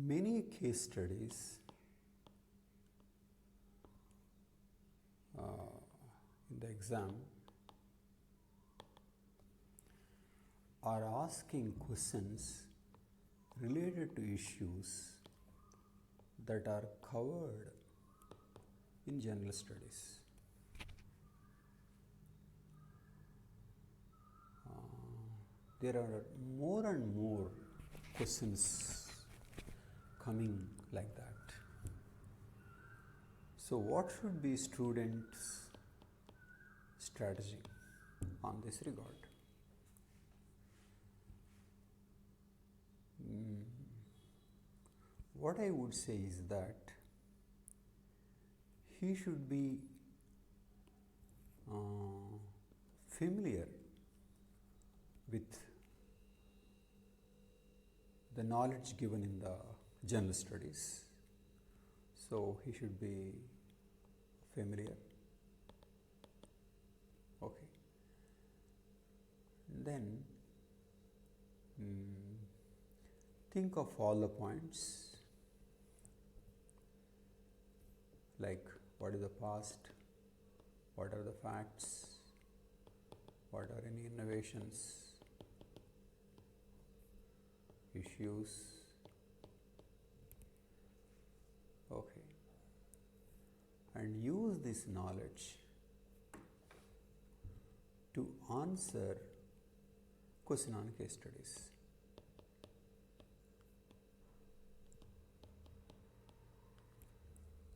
Many case studies in the exam are asking questions related to issues that are covered in general studies. There are more and more questions coming like that. So what should be students' strategy on this regard? What I would say is that he should be familiar with the knowledge given in the general studies. So he should be familiar. Okay. Then think of all the points, like what is the past, what are the facts, what are any innovations, issues. Okay. And use this knowledge to answer question on case studies.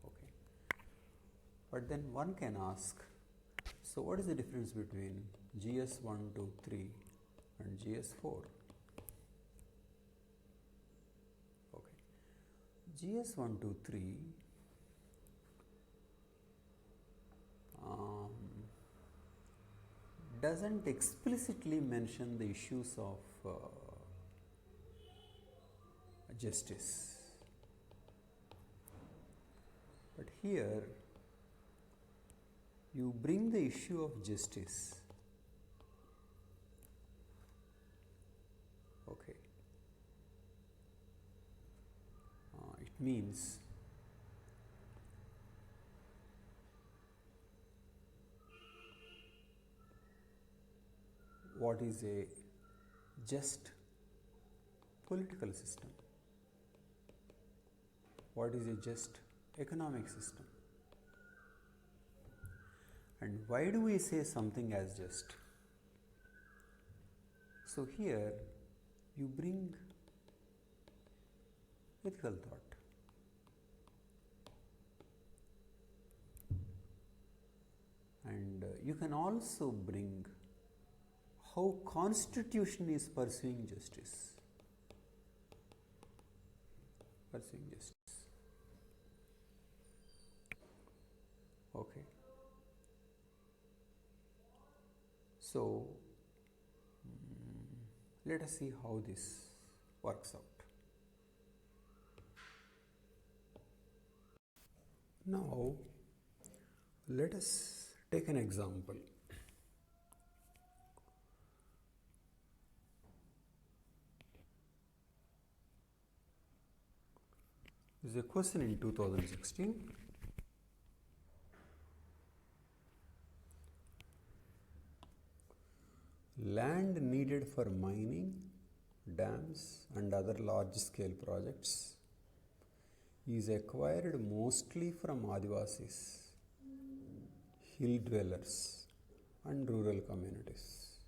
Okay. But then one can ask, so what is the difference between GS 1, 2, 3 and GS 4? Okay. GS 1, 2, 3 doesn't explicitly mention the issues of justice. But here you bring the issue of justice. Okay. It means what is a just political system? What is a just economic system? And why do we say something as just? So here you bring ethical thought. And you can also bring how Constitution is pursuing justice. Pursuing justice. Okay. So let us see how this works out. Now let us take an example. There is a question in 2016. Land needed for mining, dams and other large scale projects is acquired mostly from Adivasis, hill dwellers and rural communities.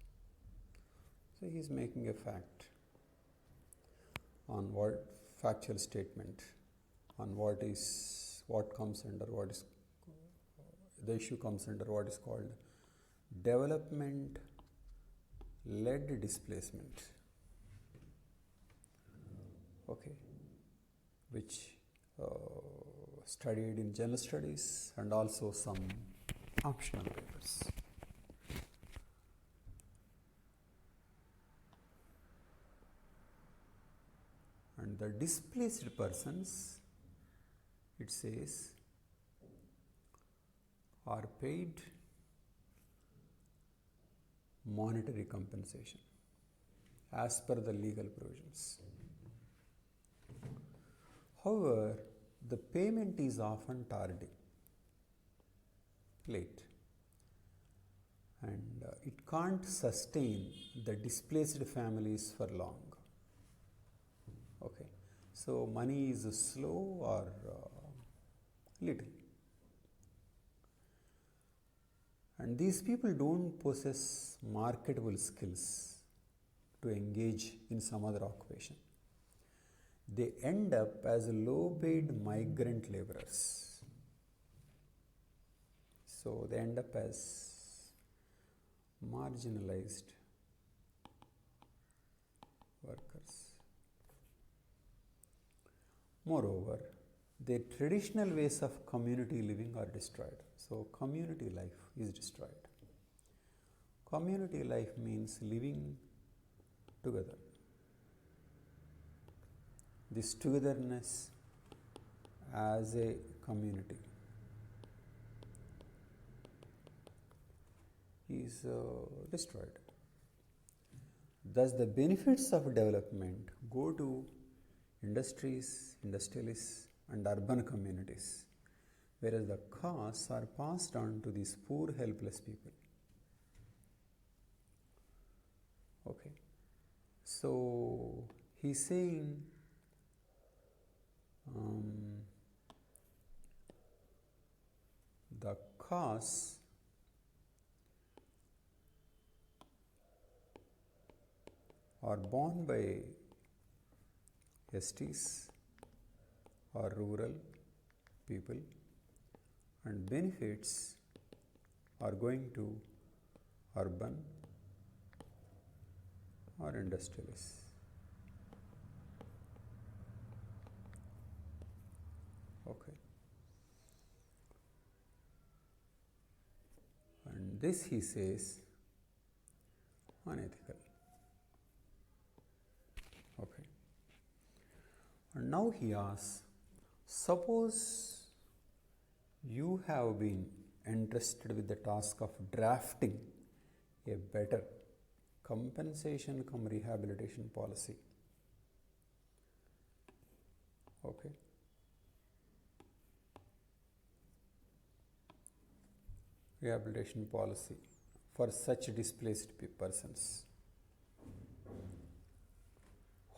So he is making a fact on what factual statement on what comes under what is the issue comes under what is called development led displacement. Okay, which studied in general studies and also some optional papers. And the displaced persons, it says, are paid monetary compensation as per the legal provisions. However, the payment is often tardy, late, and it can't sustain the displaced families for long. Okay, so money is slow or little, and these people don't possess marketable skills to engage in some other occupation. They end up as low paid migrant laborers. So they end up as marginalized workers. Moreover, their traditional ways of community living are destroyed. So community life is destroyed. Community life means living together. This togetherness as a community is destroyed. Thus, the benefits of development go to industries, industrialists, and urban communities, whereas the costs are passed on to these poor, helpless people. Okay, so he's saying the costs are borne by STs or rural people, and benefits are going to urban or industrialists. Okay. And this, he says, unethical. Okay. And now he asks, suppose you have been entrusted with the task of drafting a better compensation cum rehabilitation policy. Okay. Rehabilitation policy for such displaced persons.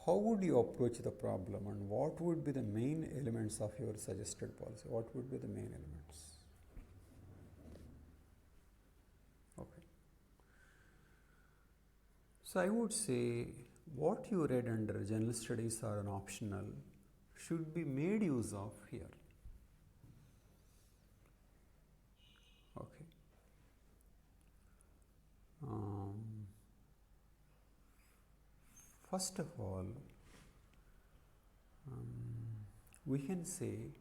How would you approach the problem, and what would be the main elements of your suggested policy? What would be the main elements? Okay. So I would say what you read under general studies or an optional should be made use of here. Okay. First of all, we can say,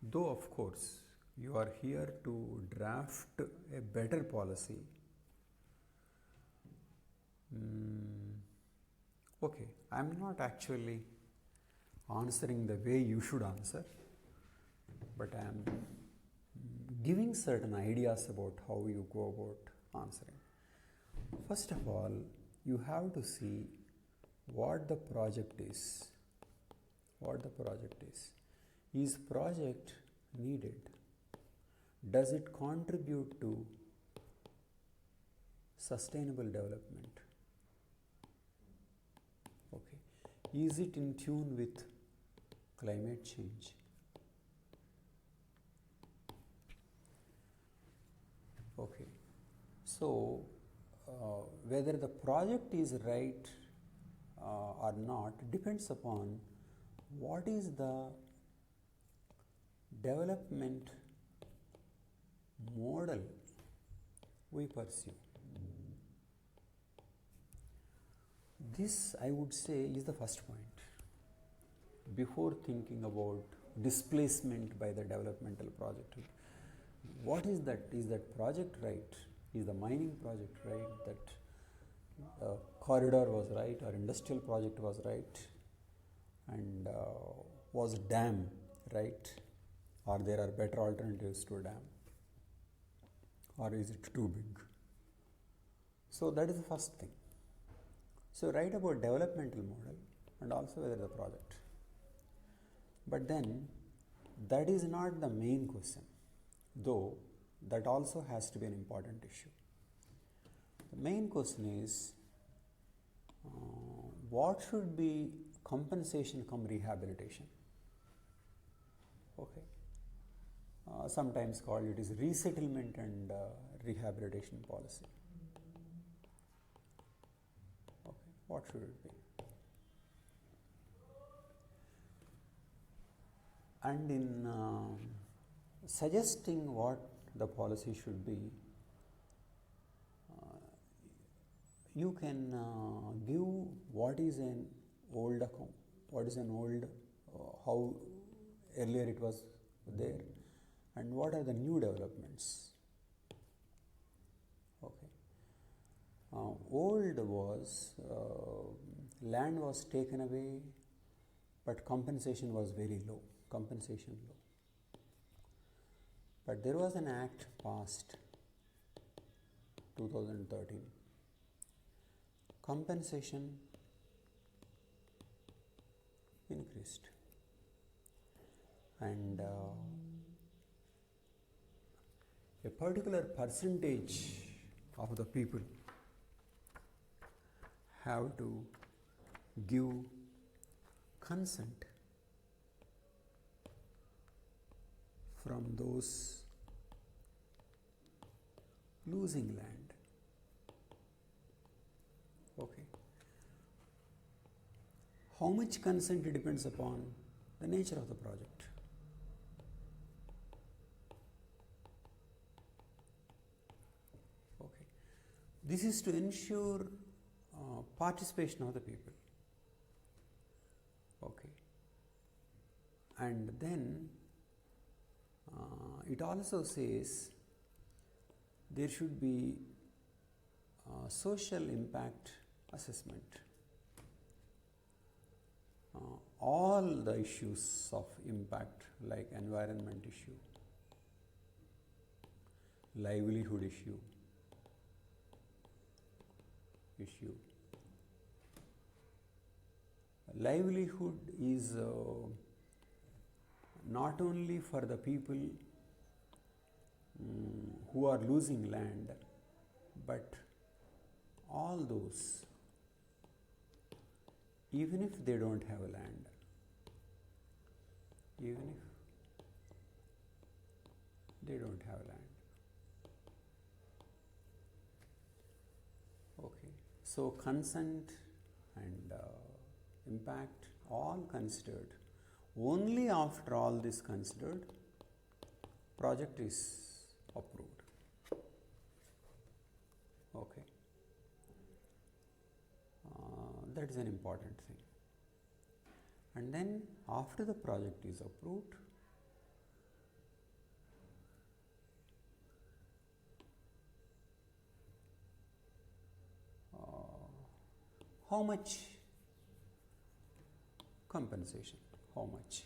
though of course you are here to draft a better policy, okay, I am not actually answering the way you should answer, but I am giving certain ideas about how you go about answering. First of all, you have to see what the project is. What the project is. Is project needed? Does it contribute to sustainable development? Okay. Is it in tune with climate change? Okay. So, whether the project is right or not depends upon what is the development model we pursue. This, I would say, is the first point. Before thinking about displacement by the developmental project, what is that? Is that project right? Is the mining project right? That corridor was right, or industrial project was right, and was dam right, or there are better alternatives to a dam, or is it too big? So that is the first thing. So write about developmental model and also whether the project. But then that is not the main question, though that also has to be an important issue. The main question is what should be compensation cum rehabilitation? Okay. Sometimes called it is resettlement and rehabilitation policy. Okay. What should it be? And in suggesting what the policy should be, you can give what is an old account, what is an old, how earlier it was there, and what are the new developments. Okay. Old was land was taken away, but compensation was very low. Compensation low. But there was an act passed 2013. Compensation increased, and a particular percentage of the people have to give consent from those losing land. Okay. How much consent depends upon the nature of the project. Okay. This is to ensure participation of the people. Okay. And then it also says there should be social impact assessment. All the issues of impact like environment livelihood issue, livelihood is not only for the people who are losing land, but all those, even if they don't have land, Okay. So consent and impact all considered. Only after all this considered, project is approved. Okay. That is an important thing. And then after the project is approved, how much compensation? How much?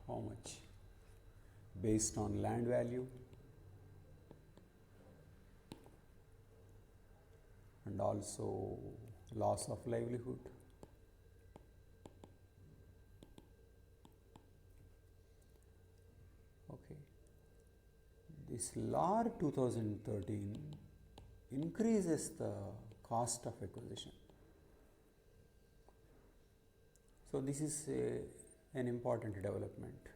How much? Based on land value and also loss of livelihood. Okay. This law 2013 increases the cost of acquisition. So this is an important development,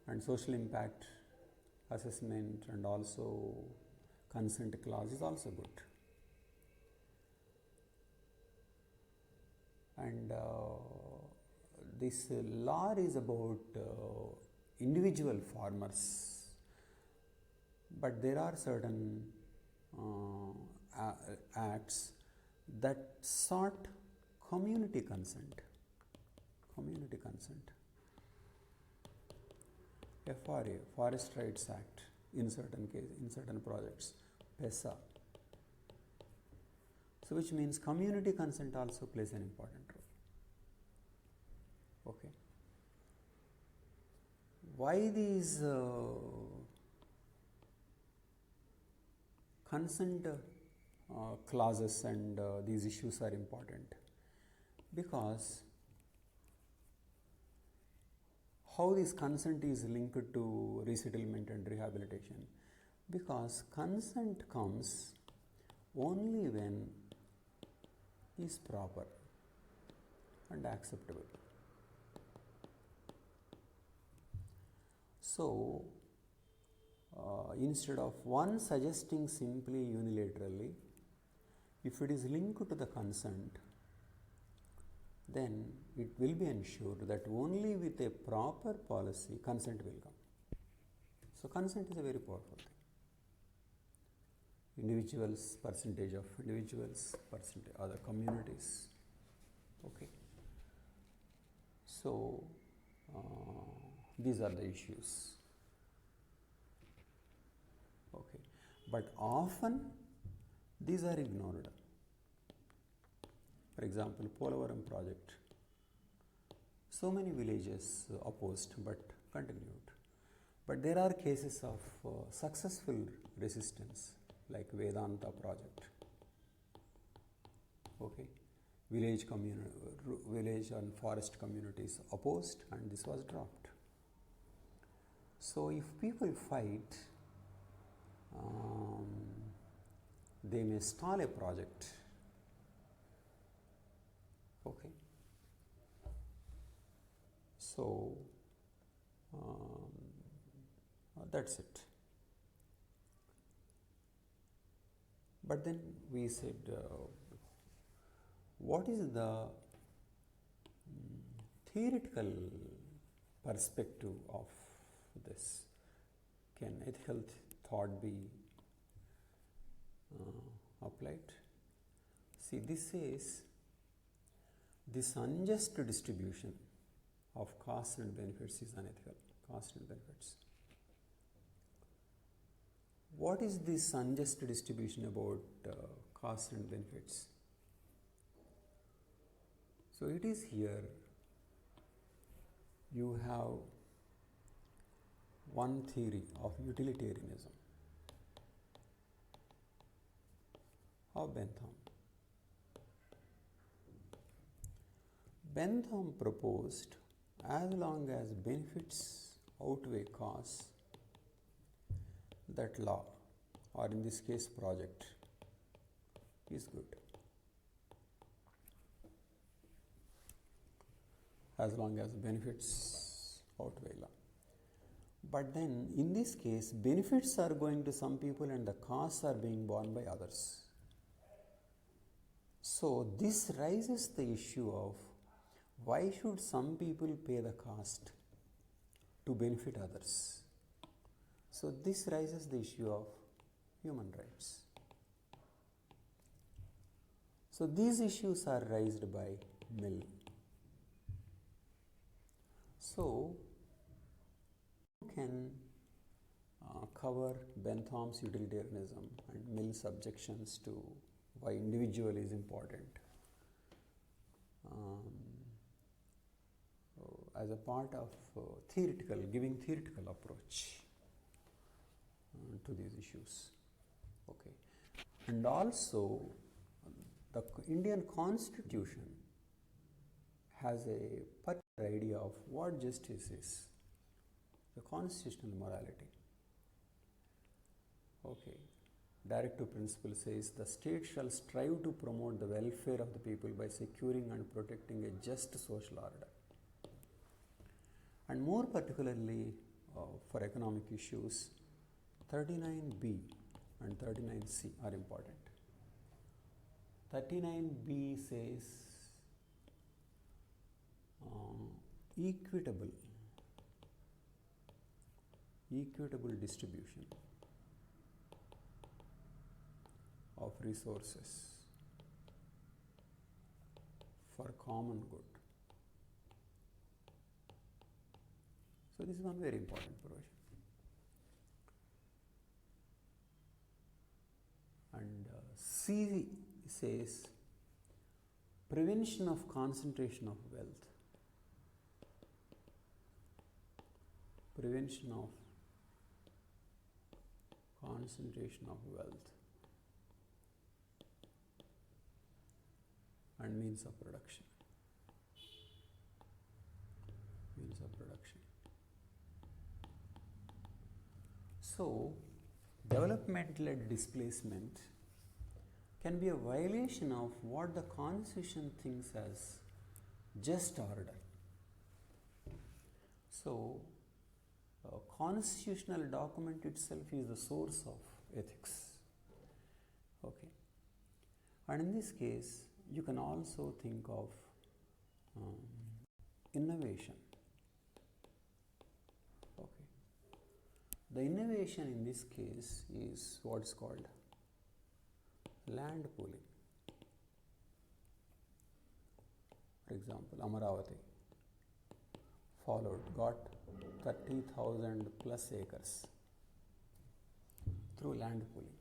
and social impact assessment and also consent clause is also good. And this law is about individual farmers, but there are certain acts that sought community consent. FRA, Forest Rights Act, in certain cases, in certain projects, PESA. So which means community consent also plays an important role. Okay. Why these consent clauses and these issues are important, because how this consent is linked to resettlement and rehabilitation, because consent comes only when is proper and acceptable. So instead of one suggesting simply unilaterally, if it is linked to the consent, then it will be ensured that only with a proper policy consent will come. So consent is a very powerful thing. Individuals, percentage of individuals, percentage other communities. Okay. So these are the issues. Okay. But often these are ignored. For example, Polavaram project. So many villages opposed but continued. But there are cases of successful resistance, like Vedanta project. Okay, village and forest communities opposed, and this was dropped. So if people fight, they may stall a project. Okay. So that's it. But then we said, what is the theoretical perspective of this? Can ethical thought be applied? See, this says this unjust distribution of costs and benefits is unethical. Costs and benefits. What is this unjust distribution about costs and benefits? So it is here you have one theory of utilitarianism of Bentham. Bentham proposed, as long as benefits outweigh costs, that law, or in this case project, is good. As long as benefits outweigh law. But then in this case, benefits are going to some people and the costs are being borne by others. So this raises the issue of why should some people pay the cost to benefit others? So this raises the issue of human rights. So these issues are raised by Mill. So you can cover Bentham's utilitarianism and Mill's objections to why individual is important as a part of giving theoretical approach to these issues. Okay. And also the Indian Constitution has a particular idea of what justice is, the constitutional morality. Okay. Directive principle says the state shall strive to promote the welfare of the people by securing and protecting a just social order. And more particularly for economic issues, 39B and 39C are important. 39B says equitable distribution of resources for common good. So this is one very important provision. And C says prevention of concentration of wealth. Prevention of concentration of wealth. and means of production. Means of production. So, development-led displacement can be a violation of what the Constitution thinks as just order. So, a constitutional document itself is the source of ethics. Okay. And in this case, you can also think of innovation. Okay. The innovation in this case is what is called land pooling. For example, Amaravati got 30,000 plus acres through land pooling.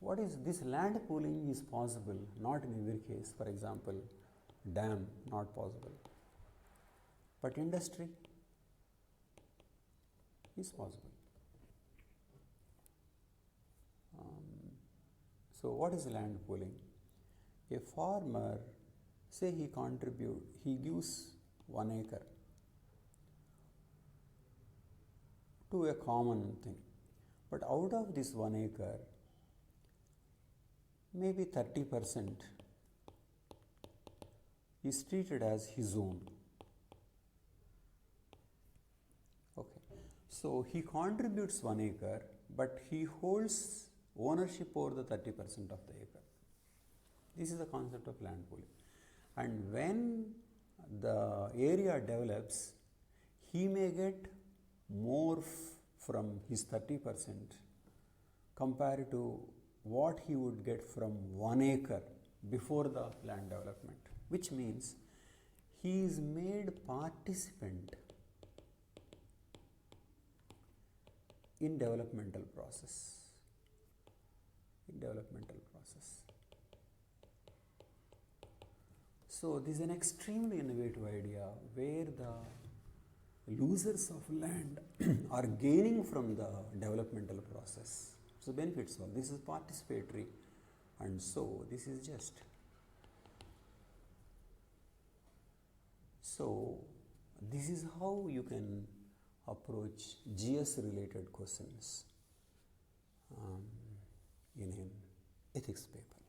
What is this land pooling is possible, not in every case. For example, dam, not possible. But industry is possible. So what is land pooling? A farmer, say he gives 1 acre to a common thing. But out of this 1 acre, maybe 30% is treated as his own. Okay. So he contributes 1 acre, but he holds ownership over the 30% of the acre. This is the concept of land pooling. And when the area develops, he may get more from his 30% compared to what he would get from 1 acre before the land development, which means he is made participant in developmental process. So this is an extremely innovative idea where the losers of land are gaining from the developmental process. So benefits all. This is participatory, and so this is just. So this is how you can approach GS related questions in an ethics paper.